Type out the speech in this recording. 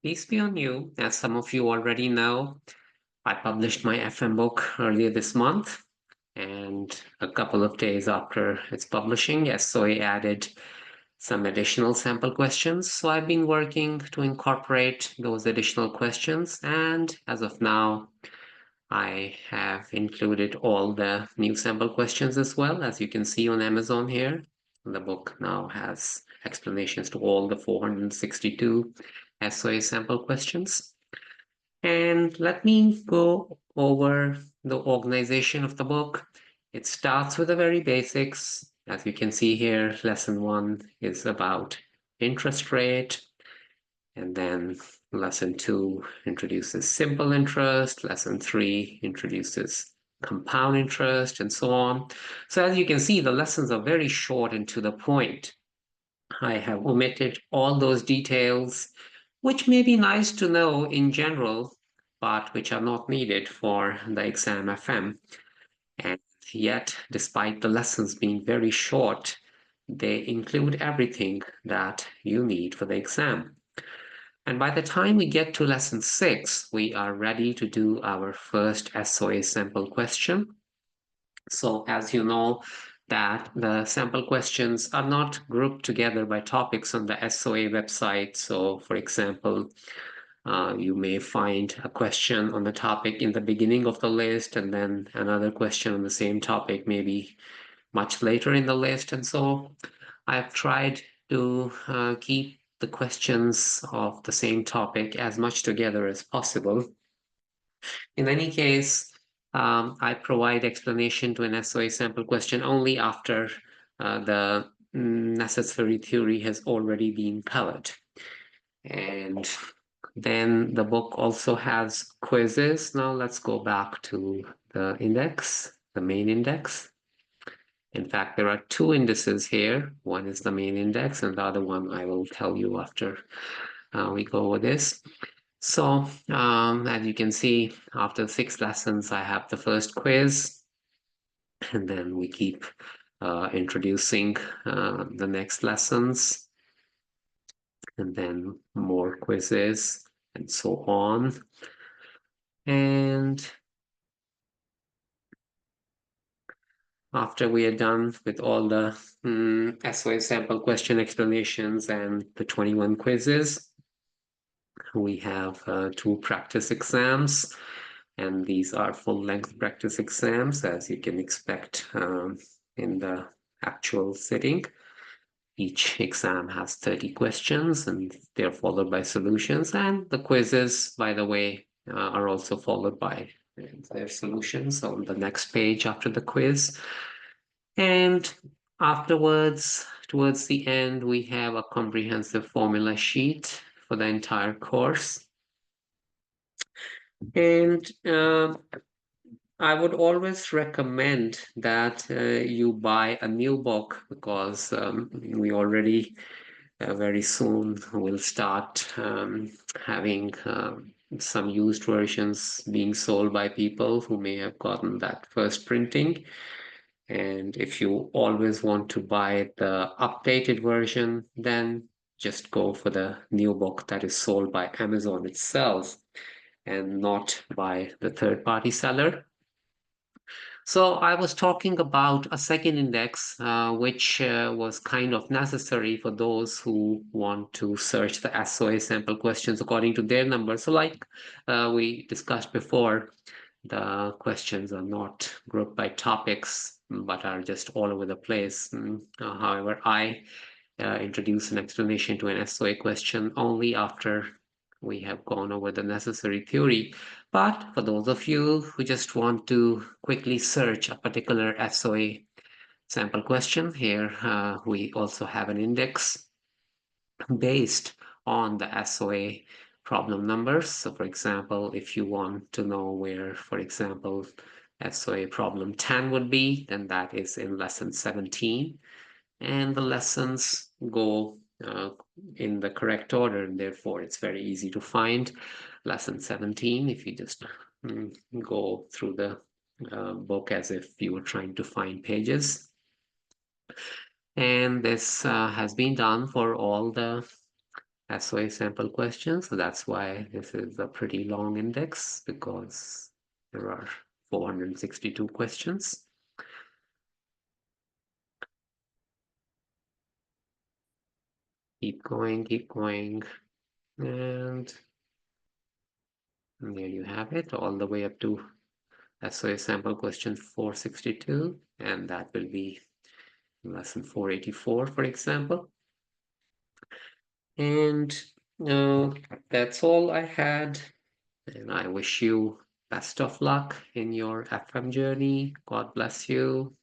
Peace be on you. As some of you already know, I published my FM book earlier this month, and a couple of days after its publishing, SOA added some additional sample questions. So I've been working to incorporate those additional questions, and as of now, I have included all the new sample questions as well. As you can see on Amazon here, the book now has explanations to all the 462 SOA sample questions. And let me go over the organization of the book. It starts with the very basics. As you can see here, lesson 1 is about interest rate. And then lesson 2 introduces simple interest. Lesson 3 introduces compound interest, and so on. So as you can see, the lessons are very short and to the point. I have omitted all those details, which may be nice to know in general, but which are not needed for the exam FM. And yet, despite the lessons being very short, they include everything that you need for the exam. And by the time we get to lesson 6, we are ready to do our first SOA sample question. So as you know, that the sample questions are not grouped together by topics on the SOA website. So for example, you may find a question on the topic in the beginning of the list, and then another question on the same topic maybe much later in the list. And so I've tried to keep the questions of the same topic as much together as possible. In any case, I provide explanation to an SOA sample question only after the necessary theory has already been covered. And then the book also has quizzes. Now let's go back to the index, the main index. In fact, there are two indices here. One is the main index, and the other one I will tell you after we go over this. So as you can see, after 6 lessons, I have the first quiz, and then we keep introducing the next lessons, and then more quizzes, and so on. And after we are done with all the SOA sample question explanations and the 21 quizzes, we have 2 practice exams, and these are full-length practice exams, as you can expect in the actual sitting. Each exam has 30 questions, and they're followed by solutions, and the quizzes, by the way, are also followed by their solutions on the next page after the quiz. And afterwards, towards the end, we have a comprehensive formula sheet for the entire course. And I would always recommend that you buy a new book, because we already very soon will start having some used versions being sold by people who may have gotten that first printing. And if you always want to buy the updated version, then just go for the new book that is sold by Amazon itself and not by the third-party seller. So I was talking about a second index, which was kind of necessary for those who want to search the SOA sample questions according to their number. So like we discussed before, the questions are not grouped by topics, but are just all over the place. However, I introduce an explanation to an SOA question only after we have gone over the necessary theory. But for those of you who just want to quickly search a particular SOA sample question, here we also have an index based on the SOA problem numbers. So for example, if you want to know where, for example, SOA problem 10 would be, then that is in lesson 17. And the lessons go in the correct order, and therefore it's very easy to find. Lesson 17, if you just go through the book as if you were trying to find pages. And this has been done for all the SOA sample questions. So that's why this is a pretty long index, because there are 462 questions. Keep going. And there you have it, all the way up to SOA sample question 462. And that will be lesson 484, for example. And that's all I had. And I wish you best of luck in your FM journey. God bless you.